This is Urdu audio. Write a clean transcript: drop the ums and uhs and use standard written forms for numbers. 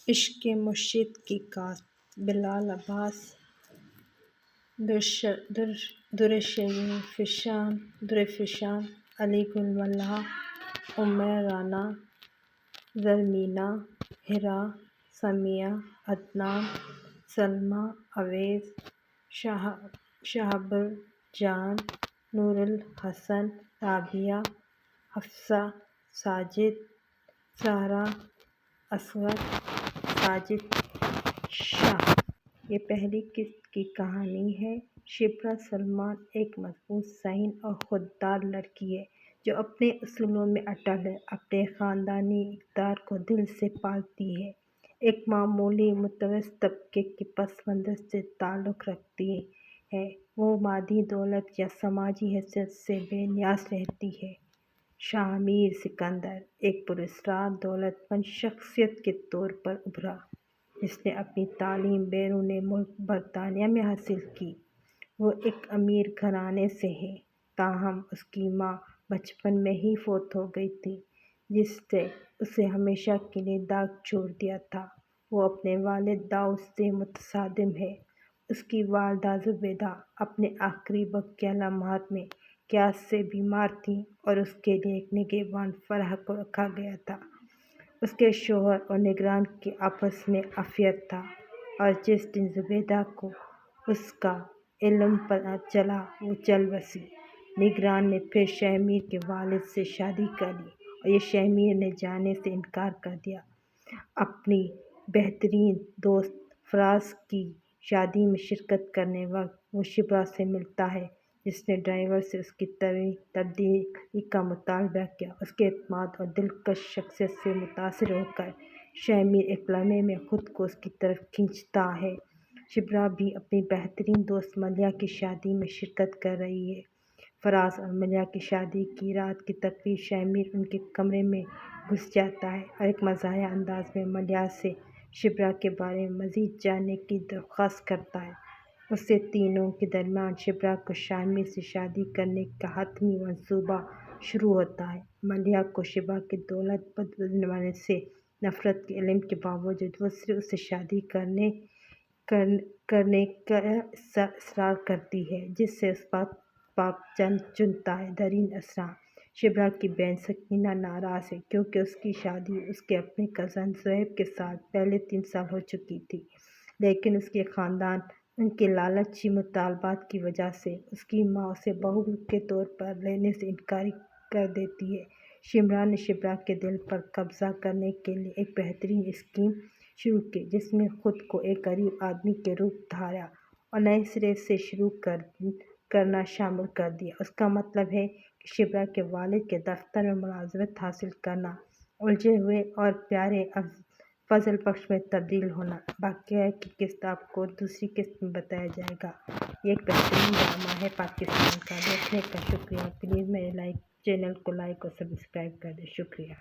عشق مرشد کی کاسٹ بلال عباس درفشاں علی گل ملح عمیر رانا زرمینہ حرا سمیہ عدنان سلمیٰ اویس شہاب جان نور الحسن رابعہ حفصہ ساجد سحرا اصغر ساجد شاہ۔ یہ پہلی قسط کی کہانی ہے۔ شبرا سلمان ایک مضبوط ذہین اور خوددار لڑکی ہے جو اپنے اصولوں میں اٹل ہے، اپنے خاندانی اقدار کو دل سے پالتی ہے، ایک معمولی متوسط طبقے کے پس منظر سے تعلق رکھتی ہے۔ وہ مادی دولت یا سماجی حیثیت سے بے نیاز رہتی ہے۔ شاہ میر سکندر ایک پراسرار دولت مند شخصیت کے طور پر ابھرا جس نے اپنی تعلیم بیرون ملک برطانیہ میں حاصل کی۔ وہ ایک امیر گھرانے سے ہے، تاہم اس کی ماں بچپن میں ہی فوت ہو گئی تھی جس سے اسے ہمیشہ کے لیے داغ چھوڑ دیا تھا۔ وہ اپنے والد داؤد سے متصادم ہے۔ اس کی والدہ زبیدہ اپنے آخری وقت کے لمحات میں قیاس سے بیمار تھیں اور اس کے لیے ایک نگہبان فراہم رکھا گیا تھا۔ اس کے شوہر اور نگران کی آپس میں عافیت تھا اور جس دن زبیدہ کو اس کا علم پتہ چلا وہ چل بسی۔ نگران نے پھر شاہ میر کے والد سے شادی کر لی اور شاہ میر نے جانے سے انکار کر دیا۔ اپنی بہترین دوست فراز کی شادی میں شرکت کرنے وقت وہ شبرا سے ملتا ہے جس نے ڈرائیور سے اس کی تبدیلی کا مطالبہ کیا۔ اس کے اعتماد اور دلکش شخصیت سے متاثر ہو کر شاہ میر ایک لمحے میں خود کو اس کی طرف کھینچتا ہے۔ شبرا بھی اپنی بہترین دوست ملیحہ کی شادی میں شرکت کر رہی ہے۔ فراز اور ملیحہ کی شادی کی رات کی تقریب شاہ میر ان کے کمرے میں گھس جاتا ہے اور ایک مزاحیہ انداز میں ملیحہ سے شبرا کے بارے میں مزید جاننے کی درخواست کرتا ہے۔ اس سے تینوں کے درمیان شبرا کو شاہ میر سے شادی کرنے کا حتمی منصوبہ شروع ہوتا ہے۔ ملیحہ کو شبرا کی دولت بنانے سے نفرت کے علم کے باوجود وہ صرف اس سے شادی کرنے کا اصرار کرتی ہے جس سے اس پاک چنتا ہے۔ درین اثرات: شبرا کی بہن سکینہ ناراض ہے کیونکہ اس کی شادی اس کے اپنے کزن زہیب کے ساتھ پہلے 3 سال ہو چکی تھی، لیکن اس کے خاندان ان کے لالچی مطالبات کی وجہ سے اس کی ماں اسے بہو کے طور پر لینے سے انکار کر دیتی ہے۔ شبرا نے شبرا کے دل پر قبضہ کرنے کے لیے ایک بہترین اسکیم شروع کی جس میں خود کو ایک غریب آدمی کے روپ دھارا اور نئے سرے سے شروع کرنا شامل کر دیا۔ اس کا مطلب ہے کہ شبرا کے والد کے دفتر میں ملازمت حاصل کرنا، الجھے ہوئے اور پیارے فضل بخش میں تبدیل ہونا۔ باقی کی قسط آپ کو دوسری قسط میں بتایا جائے گا۔ یہ ایک بہترین ڈرامہ ہے پاکستان کا۔ دیکھنے کا شکریہ۔ پلیز میرے چینل کو لائک اور سبسکرائب کر دیں۔ شکریہ۔